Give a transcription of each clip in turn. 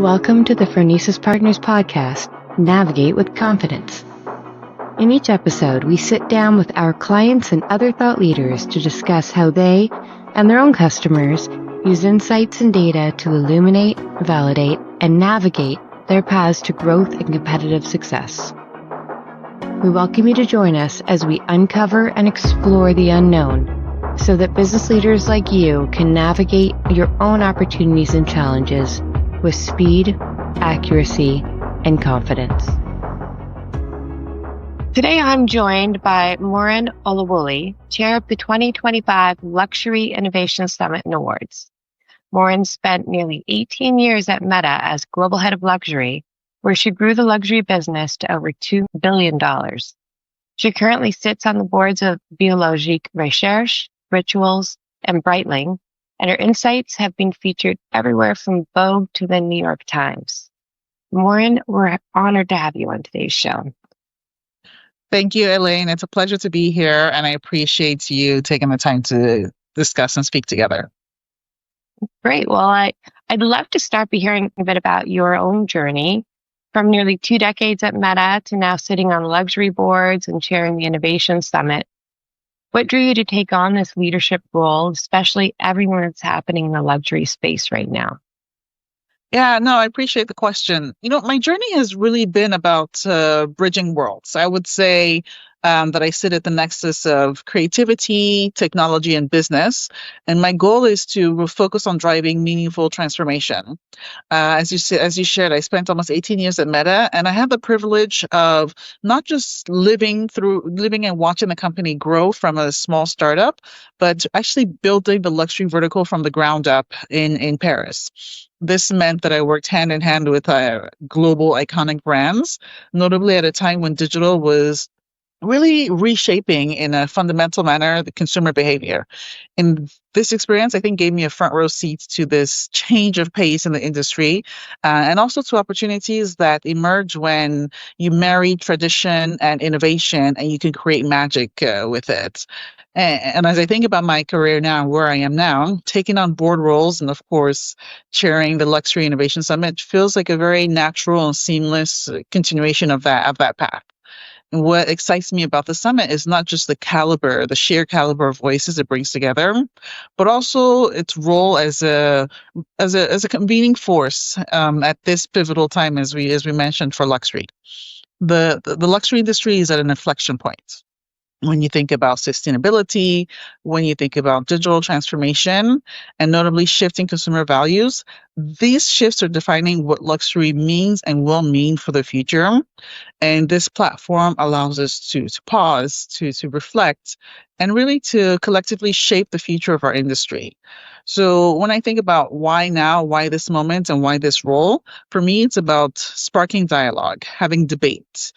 Welcome to the Phronesis Partners podcast, Navigate with Confidence. In each episode, we sit down with our clients and other thought leaders to discuss how they and their own customers use insights and data to illuminate, validate, and navigate their paths to growth and competitive success. We welcome you to join us as we uncover and explore the unknown so that business leaders like you can navigate your own opportunities and challenges with speed, accuracy, and confidence. Today I'm joined by Morin Oluwole, chair of the 2025 Luxury Innovation Summit and Awards. Morin spent nearly 18 years at Meta as global head of luxury, where she grew the luxury business to over $2 billion. She currently sits on the boards of Biologique Recherche, Rituals, and Breitling, and her insights have been featured everywhere from Vogue to the New York Times. Morin, we're honored to have you on today's show. Thank you, Elaine. It's a pleasure to be here, and I appreciate you taking the time to discuss and speak together. Great. Well, I'd love to start by hearing a bit about your own journey from nearly 2 decades at Meta to now sitting on luxury boards and chairing the Innovation Summit. What drew you to take on this leadership role, especially everything that's happening in the luxury space right now? Yeah, no, I appreciate the question. My journey has really been about bridging worlds. I would say that I sit at the nexus of creativity, technology, and business. And my goal is to focus on driving meaningful transformation. As you shared, I spent almost 18 years at Meta, and I had the privilege of not just living and watching the company grow from a small startup, but actually building the luxury vertical from the ground up in Paris. This meant that I worked hand in hand with global iconic brands, notably at a time when digital was really reshaping in a fundamental manner the consumer behavior. And this experience, I think, gave me a front row seat to this change of pace in the industry, and also to opportunities that emerge when you marry tradition and innovation and you can create magic with it. And as I think about my career now, where I am now, taking on board roles and, of course, chairing the Luxury Innovation Summit feels like a very natural and seamless continuation of that path. And what excites me about the summit is not just the sheer caliber of voices it brings together, but also its role as a convening force at this pivotal time, as we mentioned, for luxury. The luxury industry is at an inflection point. When you think about sustainability, when you think about digital transformation, and notably shifting consumer values, these shifts are defining what luxury means and will mean for the future. And this platform allows us to pause, to reflect, and really to collectively shape the future of our industry. So when I think about why now, why this moment, and why this role, for me, it's about sparking dialogue, having debate,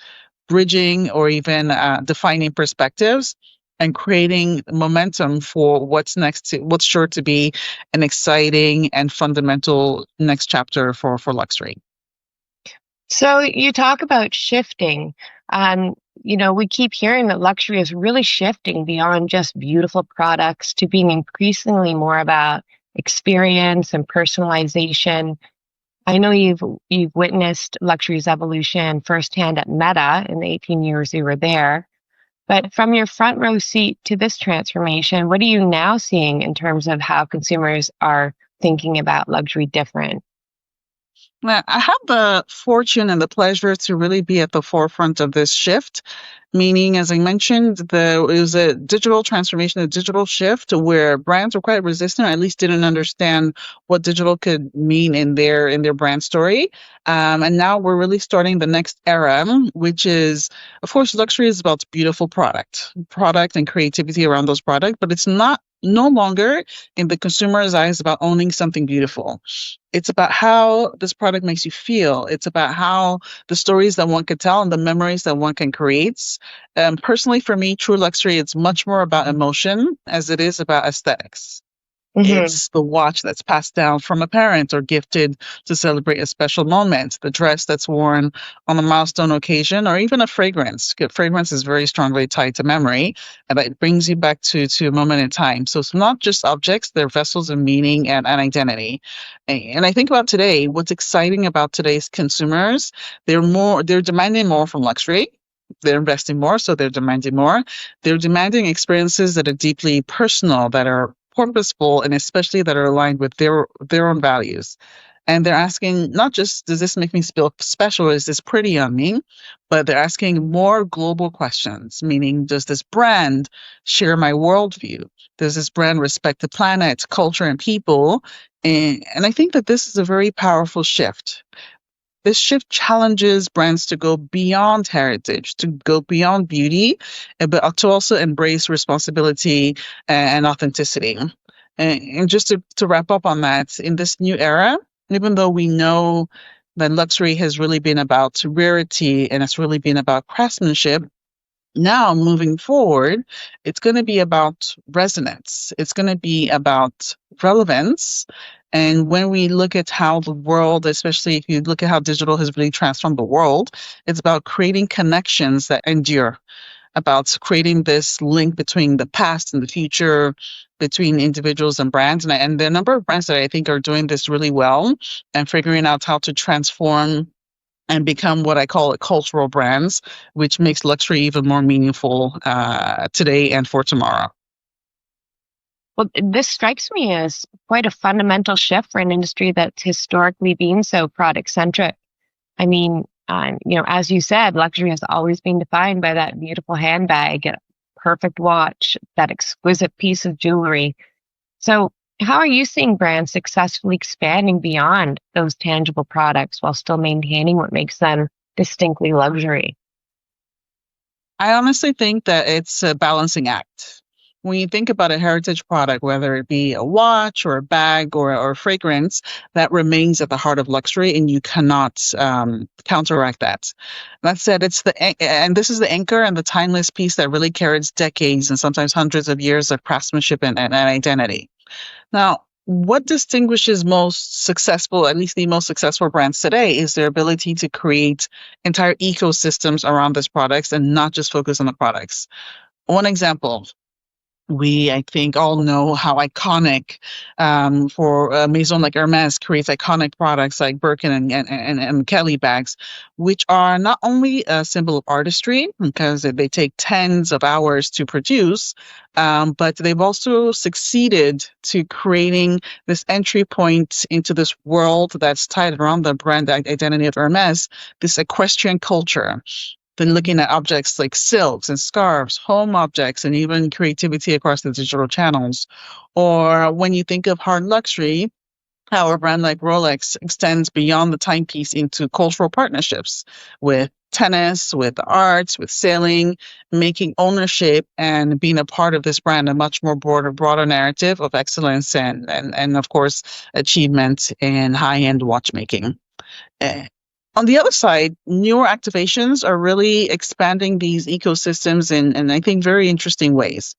bridging or even defining perspectives, and creating momentum for what's sure to be an exciting and fundamental next chapter for luxury. So you talk about shifting. We keep hearing that luxury is really shifting beyond just beautiful products to being increasingly more about experience and personalization. I know you've witnessed luxury's evolution firsthand at Meta in the 18 years you were there. But from your front row seat to this transformation, what are you now seeing in terms of how consumers are thinking about luxury different? Now, I have the fortune and the pleasure to really be at the forefront of this shift, meaning, as I mentioned, it was a digital transformation, a digital shift where brands were quite resistant, or at least didn't understand what digital could mean in their brand story. And now we're really starting the next era, which is, of course, luxury is about beautiful product and creativity around those products, but it's no longer in the consumer's eyes about owning something beautiful. It's about how this product makes you feel. It's about how the stories that one can tell and the memories that one can create. Personally, for me, true luxury, it's much more about emotion as it is about aesthetics. Hmm. It's the watch that's passed down from a parent or gifted to celebrate a special moment, the dress that's worn on a milestone occasion, or even a fragrance. Fragrance is very strongly tied to memory, and it brings you back to a moment in time. So it's not just objects, they're vessels of meaning and identity. And I think about today, what's exciting about today's consumers, they're demanding more from luxury. They're investing more, so they're demanding more. They're demanding experiences that are deeply personal, that are purposeful, and especially that are aligned with their own values. And they're asking not just, does this make me feel special? Is this pretty on me? But they're asking more global questions, meaning, does this brand share my worldview? Does this brand respect the planet, culture, and people? And I think that this is a very powerful shift. This shift challenges brands to go beyond heritage, to go beyond beauty, but to also embrace responsibility and authenticity. And just to wrap up on that, in this new era, even though we know that luxury has really been about rarity and it's really been about craftsmanship, now moving forward, it's going to be about resonance. It's going to be about relevance. And when we look at how the world, especially if you look at how digital has really transformed the world, it's about creating connections that endure, about creating this link between the past and the future, between individuals and brands. And there are a number of brands that I think are doing this really well and figuring out how to transform and become what I call it cultural brands, which makes luxury even more meaningful today and for tomorrow. Well, this strikes me as quite a fundamental shift for an industry that's historically been so product centric. I mean, as you said, luxury has always been defined by that beautiful handbag, a perfect watch, that exquisite piece of jewelry. So, how are you seeing brands successfully expanding beyond those tangible products while still maintaining what makes them distinctly luxury? I honestly think that it's a balancing act. When you think about a heritage product, whether it be a watch or a bag or fragrance, that remains at the heart of luxury, and you cannot counteract that. That said, and this is the anchor and the timeless piece that really carries decades and sometimes hundreds of years of craftsmanship and identity. Now, what distinguishes most successful, at least the most successful brands today, is their ability to create entire ecosystems around these products and not just focus on the products. One example, we, I think, all know how iconic for a maison like Hermes creates iconic products like Birkin and Kelly bags, which are not only a symbol of artistry because they take tens of hours to produce, but they've also succeeded to creating this entry point into this world that's tied around the brand identity of Hermes, this equestrian culture. Then looking at objects like silks and scarves, home objects, and even creativity across the digital channels. Or when you think of hard luxury, how a brand like Rolex extends beyond the timepiece into cultural partnerships with tennis, with the arts, with sailing, making ownership and being a part of this brand a much more broader narrative of excellence and of course, achievement in high-end watchmaking. Eh, On the other side, newer activations are really expanding these ecosystems in I think, very interesting ways.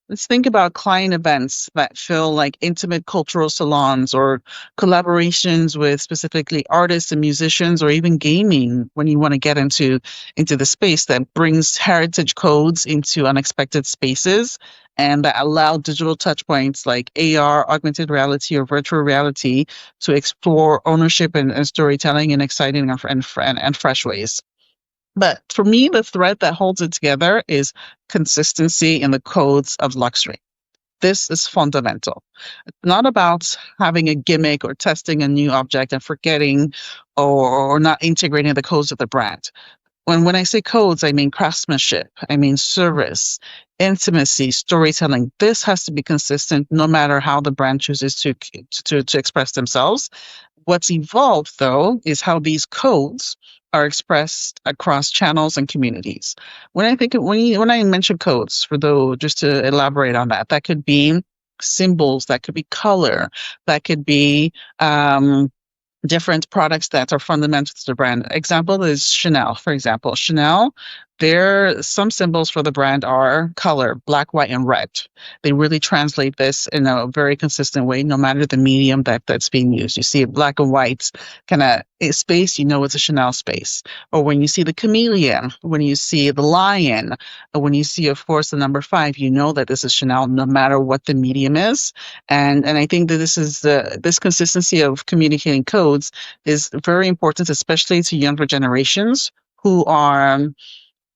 Let's think about client events that feel like intimate cultural salons or collaborations with specifically artists and musicians or even gaming when you want to get into the space that brings heritage codes into unexpected spaces and that allow digital touch points like AR, augmented reality, or virtual reality to explore ownership and storytelling in exciting and fresh ways. But for me, the thread that holds it together is consistency in the codes of luxury. This is fundamental. It's not about having a gimmick or testing a new object and forgetting or not integrating the codes of the brand. When I say codes, I mean craftsmanship, I mean service, intimacy, storytelling. This has to be consistent no matter how the brand chooses to express themselves. What's evolved, though, is how these codes are expressed across channels and communities. When I mention codes, for those just to elaborate on that, that could be symbols, that could be color, that could be different products that are fundamental to the brand. Example is Chanel, for example. Chanel, Some symbols for the brand are color, black, white, and red. They really translate this in a very consistent way, no matter the medium that's being used. You see a black and white kind of space, you know it's a Chanel space. Or when you see the chameleon, when you see the lion, or when you see, of course, the number 5, you know that this is Chanel, no matter what the medium is. And I think that this consistency of communicating codes is very important, especially to younger generations who are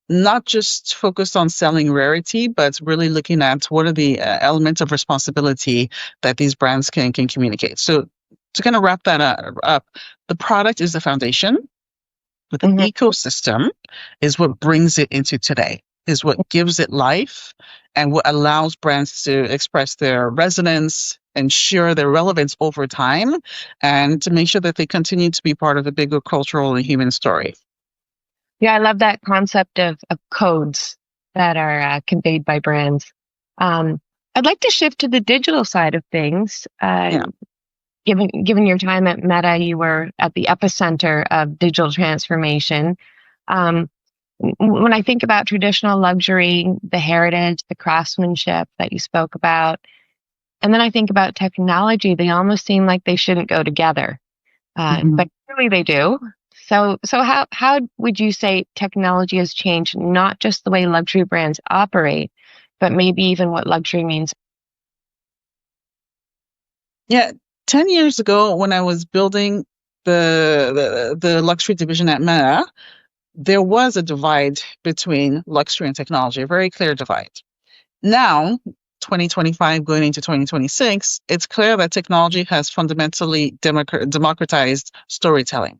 not just focused on selling rarity, but really looking at what are the elements of responsibility that these brands can communicate. So to kind of wrap that up, the product is the foundation, but the ecosystem is what brings it into today, is what gives it life, and what allows brands to express their resonance, ensure their relevance over time, and to make sure that they continue to be part of the bigger cultural and human story. Yeah, I love that concept of codes that are conveyed by brands. I'd like to shift to the digital side of things. Given your time at Meta, you were at the epicenter of digital transformation. When I think about traditional luxury, the heritage, the craftsmanship that you spoke about, and then I think about technology, they almost seem like they shouldn't go together, but clearly they do. So how would you say technology has changed not just the way luxury brands operate, but maybe even what luxury means? Yeah, 10 years ago, when I was building the luxury division at Meta, there was a divide between luxury and technology, a very clear divide. Now, 2025 going into 2026, it's clear that technology has fundamentally democratized storytelling.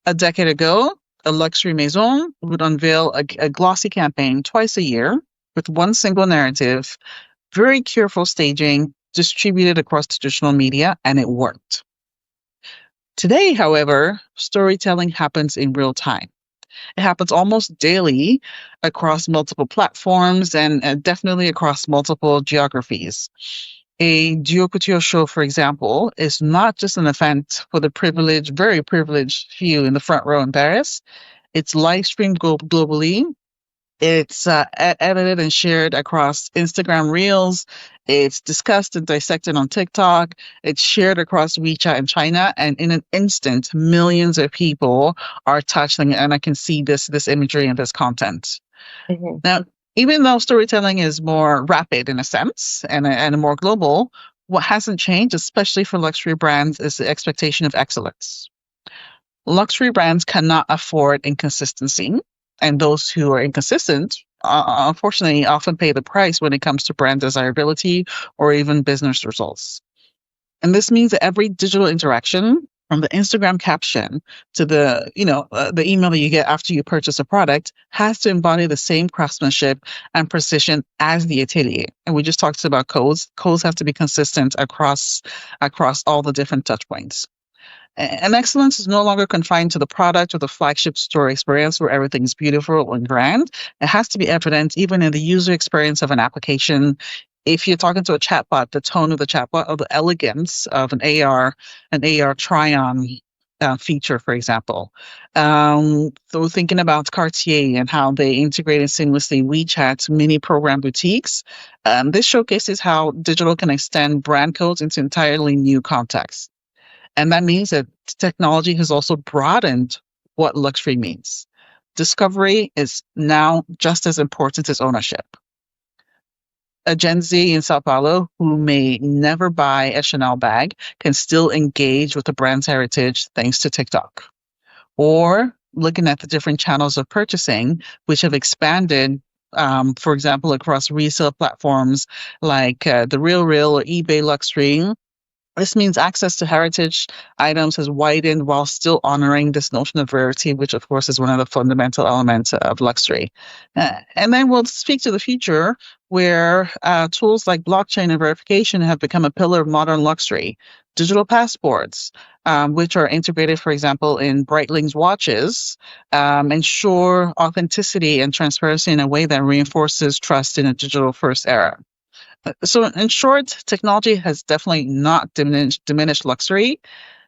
A decade ago, a luxury maison would unveil a glossy campaign twice a year with one single narrative, very careful staging, distributed across traditional media, and it worked. Today, however, storytelling happens in real time. It happens almost daily across multiple platforms and definitely across multiple geographies. A duo couture show, for example, is not just an event for the very privileged few in the front row in Paris. It's live streamed globally. It's edited and shared across Instagram Reels. It's discussed and dissected on TikTok. It's shared across WeChat in China. And in an instant, millions of people are touched and I can see this imagery and this content. Now, even though storytelling is more rapid in a sense and more global, what hasn't changed, especially for luxury brands, is the expectation of excellence. Luxury brands cannot afford inconsistency, and those who are inconsistent, unfortunately, often pay the price when it comes to brand desirability or even business results. And this means that every digital interaction, from the Instagram caption to the email that you get after you purchase a product, has to embody the same craftsmanship and precision as the atelier. And we just talked about codes. Codes have to be consistent across all the different touch points. And excellence is no longer confined to the product or the flagship store experience where everything's beautiful and grand. It has to be evident even in the user experience of an application. If you're talking to a chatbot, the tone of the chatbot or the elegance of an AR try-on feature, for example. So thinking about Cartier and how they integrated seamlessly WeChat mini program boutiques, this showcases how digital can extend brand codes into entirely new contexts. And that means that technology has also broadened what luxury means. Discovery is now just as important as ownership. A Gen Z in Sao Paulo who may never buy a Chanel bag can still engage with the brand's heritage thanks to TikTok. Or looking at the different channels of purchasing, which have expanded, for example, across resale platforms like The RealReal or eBay Luxury. This means access to heritage items has widened while still honoring this notion of rarity, which, of course, is one of the fundamental elements of luxury. And then we'll speak to the future, where tools like blockchain and verification have become a pillar of modern luxury. Digital passports, which are integrated, for example, in Breitling's watches, ensure authenticity and transparency in a way that reinforces trust in a digital-first era. So in short, technology has definitely not diminished luxury.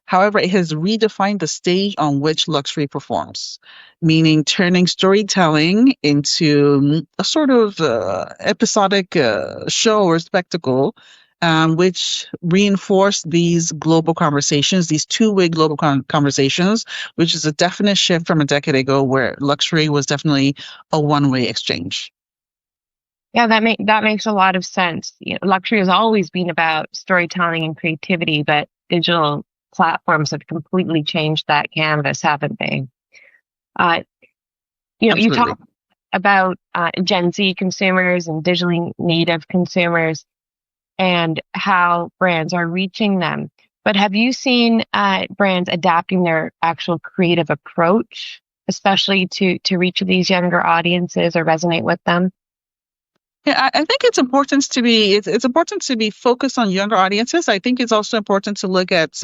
However, it has redefined the stage on which luxury performs, meaning turning storytelling into a sort of episodic show or spectacle, which reinforce these global conversations, these two-way global conversations, which is a definite shift from a decade ago where luxury was definitely a one-way exchange. Yeah, that makes a lot of sense. Luxury has always been about storytelling and creativity, but digital platforms have completely changed that canvas, haven't they? Uh, you Absolutely. talk about Gen Z consumers and digitally native consumers and how brands are reaching them. But have you seen brands adapting their actual creative approach, especially to reach these younger audiences or resonate with them? Yeah, I think it's important to be focused on younger audiences. I think it's also important to look at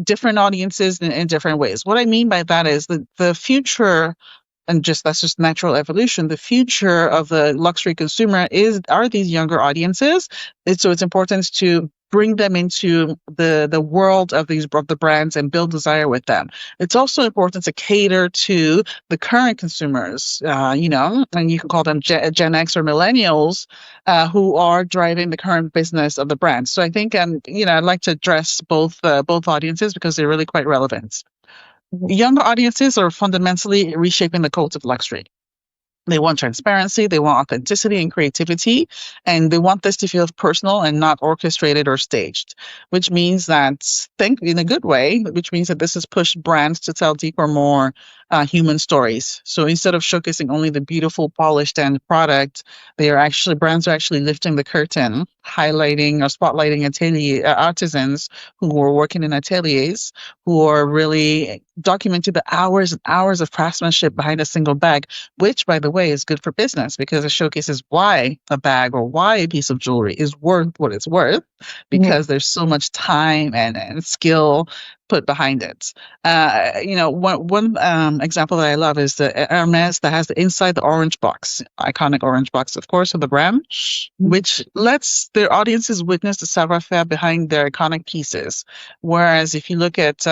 different audiences in different ways. What I mean by that is the future, and that's just natural evolution. The future of the luxury consumer are these younger audiences. So it's important to bring them into the world of the brands and build desire with them. It's also important to cater to the current consumers, and you can call them Gen X or millennials, who are driving the current business of the brand. So I think, I'd like to address both audiences because they're really quite relevant. Younger audiences are fundamentally reshaping the cult of luxury. They want transparency, they want authenticity and creativity, and they want this to feel personal and not orchestrated or staged, which means that, think in a good way, which means that this has pushed brands to tell deeper, more human stories. So instead of showcasing only the beautiful, polished end product, brands are actually lifting the curtain, highlighting or spotlighting atelier artisans who are working in ateliers, who are really documenting the hours and hours of craftsmanship behind a single bag, which, by the way, is good for business because it showcases why a bag or why a piece of jewelry is worth what it's worth, because there's so much time and skill put behind it. One example that I love is the Hermes that has the inside the orange box, iconic orange box, of course, of the brand, which lets their audiences witness the savoir-faire behind their iconic pieces. Whereas if you look at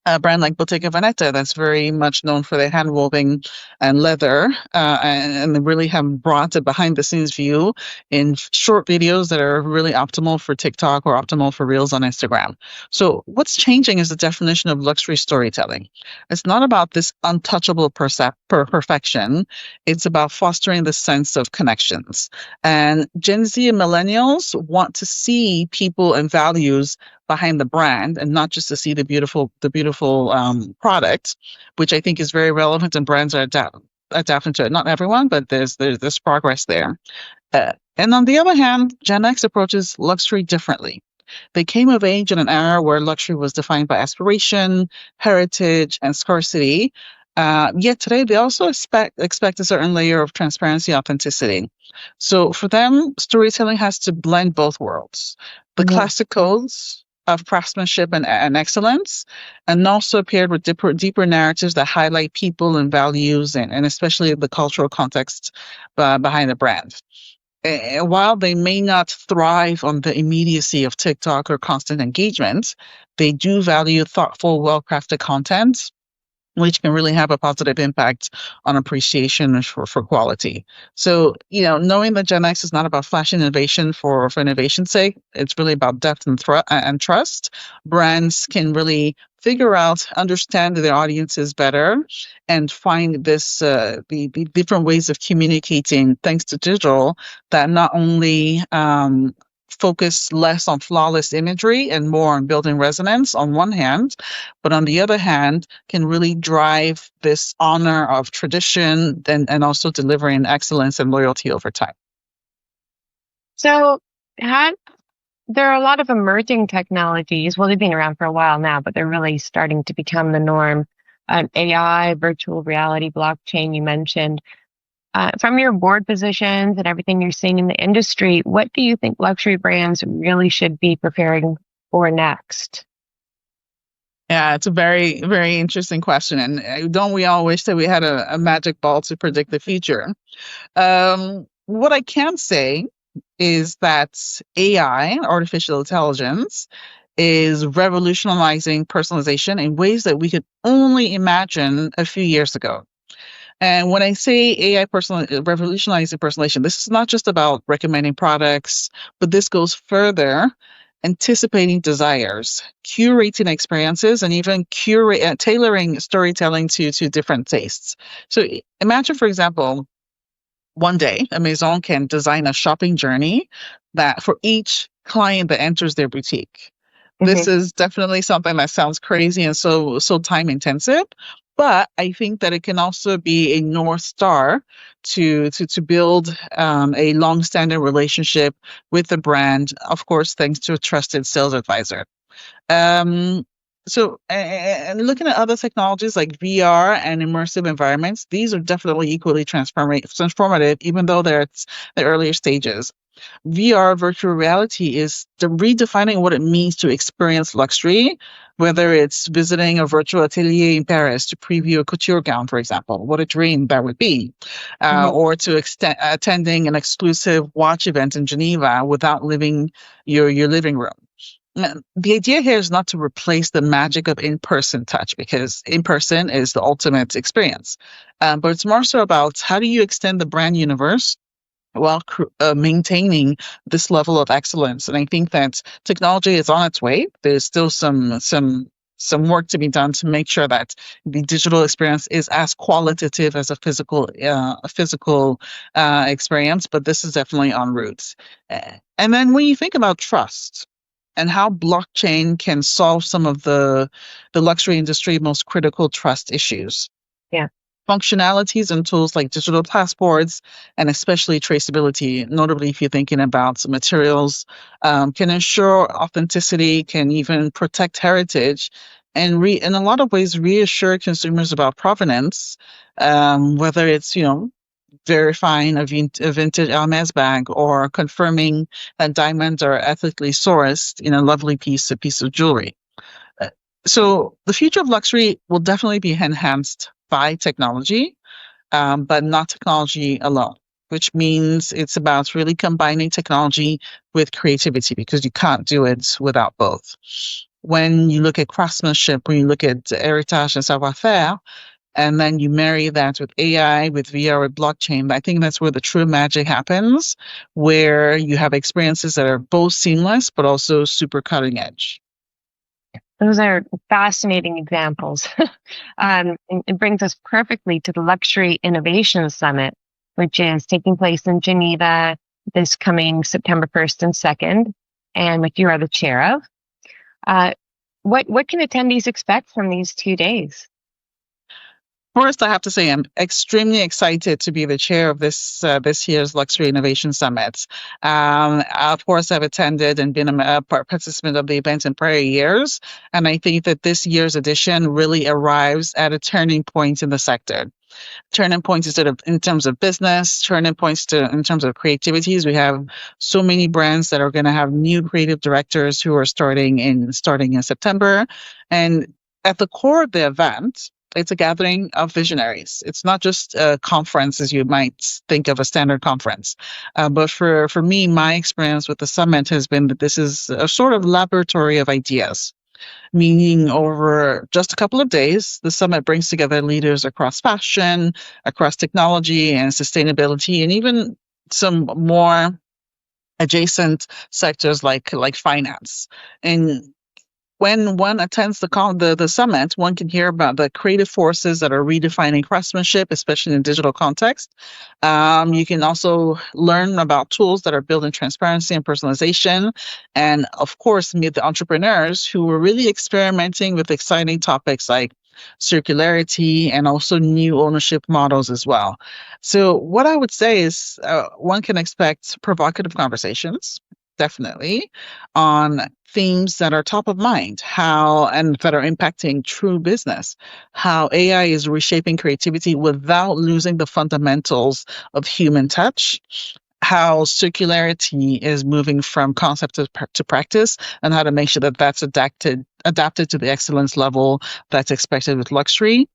a brand like Bottega Veneta that's very much known for their hand woven and leather, and they really have brought a behind the scenes view in short videos that are really optimal for TikTok or optimal for Reels on Instagram. So what's changing is the definition of luxury storytelling. It's not about this untouchable perfection. It's about fostering the sense of connections. And Gen Z and millennials want to see people and values behind the brand and not just to see the beautiful product, which I think is very relevant, and brands are adapting to it. Not everyone, but there's progress there. And on the other hand, Gen X approaches luxury differently. They came of age in an era where luxury was defined by aspiration, heritage, and scarcity. Yet today, they also expect a certain layer of transparency, authenticity. So for them, storytelling has to blend both worlds. The classic codes of craftsmanship and excellence, and also paired with deeper narratives that highlight people and values, and especially the cultural context behind the brand. While they may not thrive on the immediacy of TikTok or constant engagement, they do value thoughtful, well-crafted content, which can really have a positive impact on appreciation for quality. So, knowing that Gen X is not about flash innovation for innovation's sake, it's really about depth and trust. Brands can really figure out, understand their audiences better, and find the different ways of communicating thanks to digital that not only focus less on flawless imagery and more on building resonance on one hand, but on the other hand, can really drive this honor of tradition and also delivering excellence and loyalty over time. So, there are a lot of emerging technologies. Well, they've been around for a while now, but they're really starting to become the norm. AI, virtual reality, blockchain, you mentioned. From your board positions and everything you're seeing in the industry, what do you think luxury brands really should be preparing for next? Yeah, it's a very, very interesting question. And don't we all wish that we had a magic ball to predict the future? What I can say is that AI, artificial intelligence, is revolutionizing personalization in ways that we could only imagine a few years ago. And when I say AI revolutionizing personalization, this is not just about recommending products, but this goes further, anticipating desires, curating experiences, and even tailoring storytelling to different tastes. So imagine, for example, one day Amazon can design a shopping journey that for each client that enters their boutique. This is definitely something that sounds crazy and so time intensive, but I think that it can also be a north star to build a long standing relationship with the brand. Of course, thanks to a trusted sales advisor. Um, and looking at other technologies like VR and immersive environments, these are definitely equally transformative, even though they're at the earlier stages. VR, virtual reality, is redefining what it means to experience luxury, whether it's visiting a virtual atelier in Paris to preview a couture gown, for example. What a dream that would be. Or to attending an exclusive watch event in Geneva without leaving your living room. The idea here is not to replace the magic of in-person touch, because in-person is the ultimate experience. But it's more so about how do you extend the brand universe while maintaining this level of excellence. And I think that technology is on its way. There's still some work to be done to make sure that the digital experience is as qualitative as a physical experience. But this is definitely en route. And then when you think about trust and how blockchain can solve some of the luxury industry most critical trust issues. Yeah. Functionalities and tools like digital passports and especially traceability, notably if you're thinking about materials, can ensure authenticity, can even protect heritage, and in a lot of ways reassure consumers about provenance, whether it's verifying a vintage Hermes bag or confirming that diamonds are ethically sourced in a lovely piece of jewelry. So the future of luxury will definitely be enhanced by technology, but not technology alone, which means it's about really combining technology with creativity, because you can't do it without both. When you look at craftsmanship, when you look at héritage and savoir-faire, and then you marry that with AI, with VR, with blockchain, I think that's where the true magic happens, where you have experiences that are both seamless, but also super cutting edge. Those are fascinating examples. It brings us perfectly to the Luxury Innovation Summit, which is taking place in Geneva this coming September 1st and 2nd, and which you are the chair of. What can attendees expect from these 2 days? First, I have to say I'm extremely excited to be the chair of this year's Luxury Innovation Summit. Of course, I've attended and been a participant of the event in prior years, and I think that this year's edition really arrives at a turning point in the sector. Turning points in terms of business, turning points in terms of creativities. We have so many brands that are going to have new creative directors who are starting in September, and at the core of the event, it's a gathering of visionaries. It's not just a conference as you might think of a standard conference. But for me, my experience with the summit has been that this is a sort of laboratory of ideas, meaning over just a couple of days, the summit brings together leaders across fashion, across technology and sustainability, and even some more adjacent sectors like finance. And when one attends the summit, one can hear about the creative forces that are redefining craftsmanship, especially in a digital context. You can also learn about tools that are building transparency and personalization, and of course, meet the entrepreneurs who are really experimenting with exciting topics like circularity and also new ownership models as well. So, what I would say is one can expect provocative conversations, definitely, on themes that are top of mind, and that are impacting true business, how AI is reshaping creativity without losing the fundamentals of human touch, how circularity is moving from concept to practice, and how to make sure that that's adapted to the excellence level that's expected with luxury.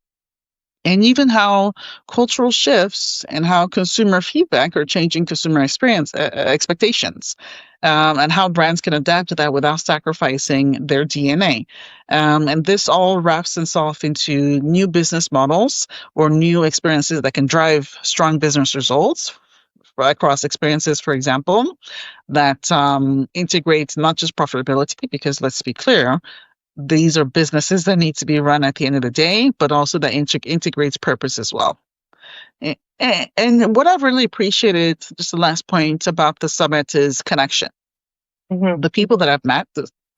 and even how cultural shifts and how consumer feedback are changing consumer experience expectations, and how brands can adapt to that without sacrificing their DNA. And this all wraps itself into new business models or new experiences that can drive strong business results across experiences, for example, that integrates not just profitability, because let's be clear, these are businesses that need to be run at the end of the day, but also that integrates purpose as well. And what I've really appreciated, just the last point about the summit, is connection. The people that I've met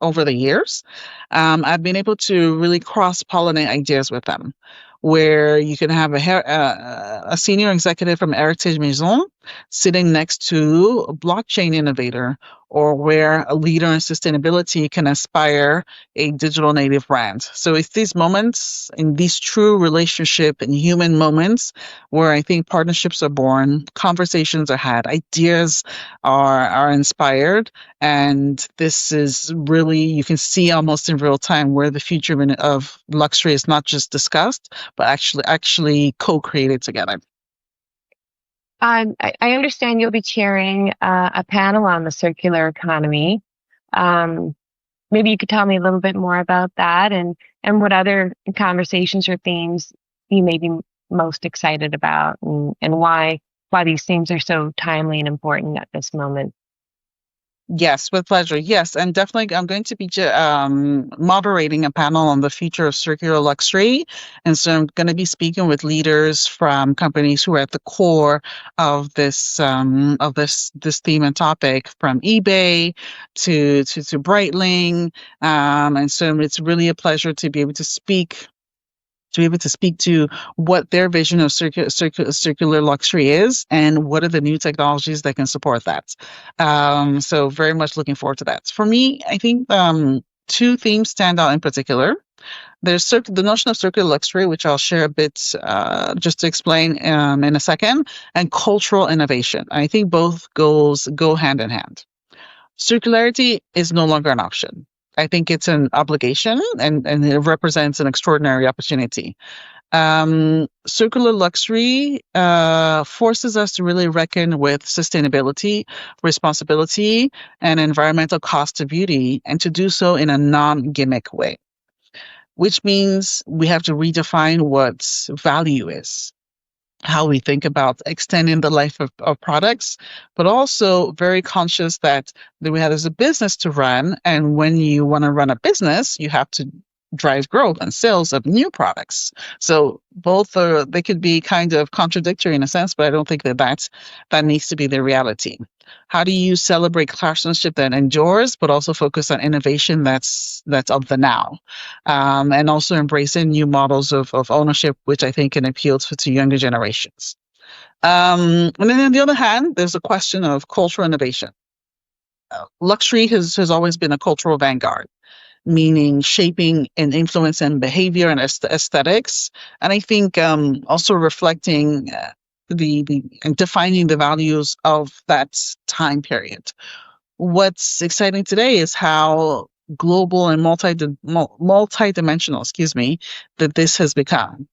over the years, I've been able to really cross-pollinate ideas with them, where you can have a senior executive from Heritage Maison sitting next to a blockchain innovator, or where a leader in sustainability can inspire a digital native brand. So it's these moments, in these true relationship and human moments, where I think partnerships are born, conversations are had, ideas are inspired, and this is really, you can see almost in real time where the future of luxury is not just discussed, but actually co-created together. I understand you'll be chairing a panel on the circular economy. Maybe you could tell me a little bit more about that, and what other conversations or themes you may be most excited about, and why these themes are so timely and important at this moment. Yes, with pleasure. Yes, and definitely I'm going to be moderating a panel on the future of circular luxury. And so I'm going to be speaking with leaders from companies who are at the core of this this theme and topic, from eBay to Breitling. And so it's really a pleasure to be able to speak to what their vision of circular luxury is, and what are the new technologies that can support that. So very much looking forward to that. For me, I think two themes stand out in particular. There's the notion of circular luxury, which I'll share a bit just to explain in a second, and cultural innovation. I think both go hand in hand. Circularity is no longer an option. I think it's an obligation, and it represents an extraordinary opportunity. Circular luxury forces us to really reckon with sustainability, responsibility, and environmental cost of beauty, and to do so in a non-gimmick way, which means we have to redefine what value is, how we think about extending the life of products, but also very conscious that we have as a business to run. And when you want to run a business, you have to drive growth and sales of new products. So both they could be kind of contradictory in a sense, but I don't think that needs to be the reality. How do you celebrate craftsmanship that endures, but also focus on innovation that's of the now, and also embracing new models of ownership, which I think can appeal to younger generations. And then on the other hand, there's a question of cultural innovation. Luxury has always been a cultural vanguard, meaning shaping and influence and behavior and aesthetics. And I think also reflecting and defining the values of that time period. What's exciting today is how global and multi-dimensional, that this has become.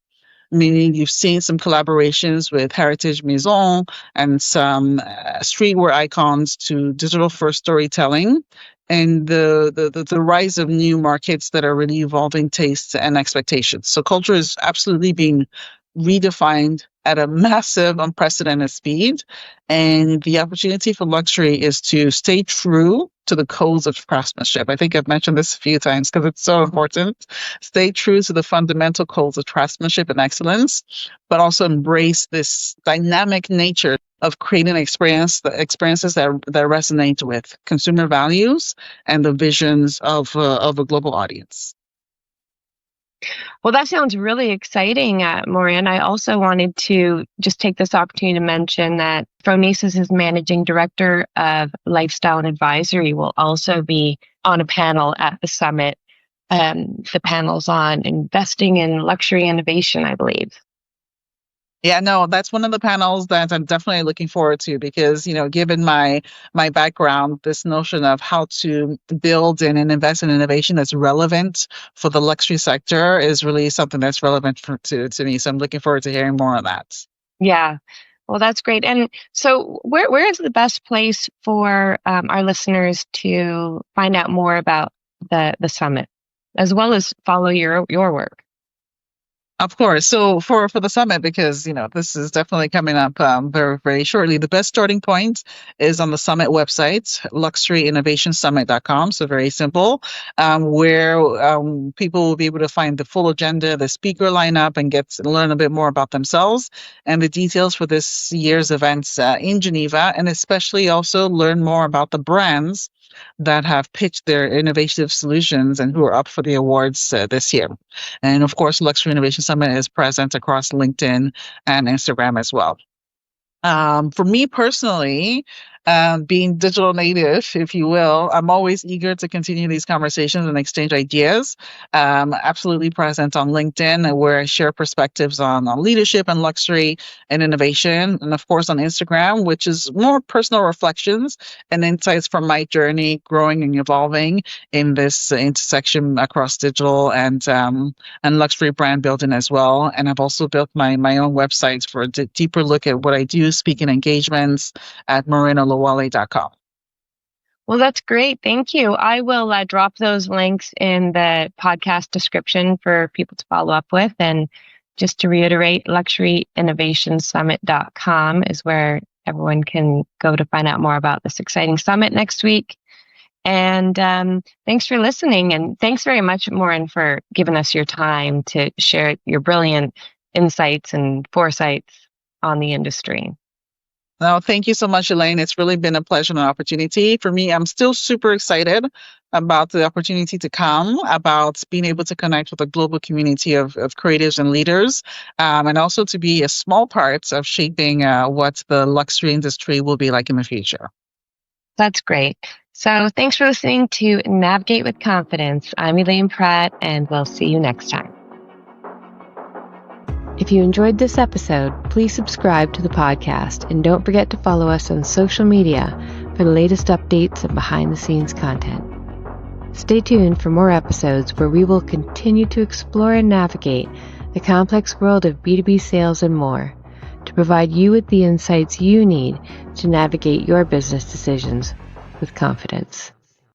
Meaning you've seen some collaborations with Heritage Maison and some streetwear icons to digital first storytelling, and the rise of new markets that are really evolving tastes and expectations. So culture is absolutely being redefined at a massive, unprecedented speed. And the opportunity for luxury is to stay true to the codes of craftsmanship. I think I've mentioned this a few times because it's so important. Stay true to the fundamental codes of craftsmanship and excellence, but also embrace this dynamic nature of creating experiences that resonate with consumer values and the visions of a global audience. Well, that sounds really exciting, Morin. I also wanted to just take this opportunity to mention that Phronesis' managing director of lifestyle and advisory will also be on a panel at the summit. The panel's on investing in luxury innovation, I believe. Yeah, no, that's one of the panels that I'm definitely looking forward to because, given my background, this notion of how to build and invest in innovation that's relevant for the luxury sector is really something that's relevant to me. So I'm looking forward to hearing more on that. Yeah. Well, that's great. And so, where is the best place for our listeners to find out more about the summit, as well as follow your work? Of course. So for the summit, because this is definitely coming up very very shortly. The best starting point is on the summit website, luxuryinnovationsummit.com. So very simple, where people will be able to find the full agenda, the speaker lineup, and get to learn a bit more about themselves and the details for this year's events in Geneva, and especially also learn more about the brands that have pitched their innovative solutions and who are up for the awards this year. And of course, Luxury Innovation Summit is present across LinkedIn and Instagram as well. For me personally, being digital native, if you will, I'm always eager to continue these conversations and exchange ideas. Absolutely present on LinkedIn, where I share perspectives on leadership and luxury and innovation. And of course, on Instagram, which is more personal reflections and insights from my journey growing and evolving in this intersection across digital and luxury brand building as well. And I've also built my own websites for a deeper look at what I do, speaking engagements at morinoluwole.com. Well, that's great. Thank you. I will drop those links in the podcast description for people to follow up with. And just to reiterate, luxuryinnovationsummit.com is where everyone can go to find out more about this exciting summit next week. And thanks for listening. And thanks very much, Morin, for giving us your time to share your brilliant insights and foresights on the industry. No, thank you so much, Elaine. It's really been a pleasure and an opportunity. For me, I'm still super excited about the opportunity to come, about being able to connect with a global community of creatives and leaders, and also to be a small part of shaping what the luxury industry will be like in the future. That's great. So thanks for listening to Navigate with Confidence. I'm Elaine Pratt, and we'll see you next time. If you enjoyed this episode, please subscribe to the podcast and don't forget to follow us on social media for the latest updates and behind-the-scenes content. Stay tuned for more episodes where we will continue to explore and navigate the complex world of B2B sales and more to provide you with the insights you need to navigate your business decisions with confidence.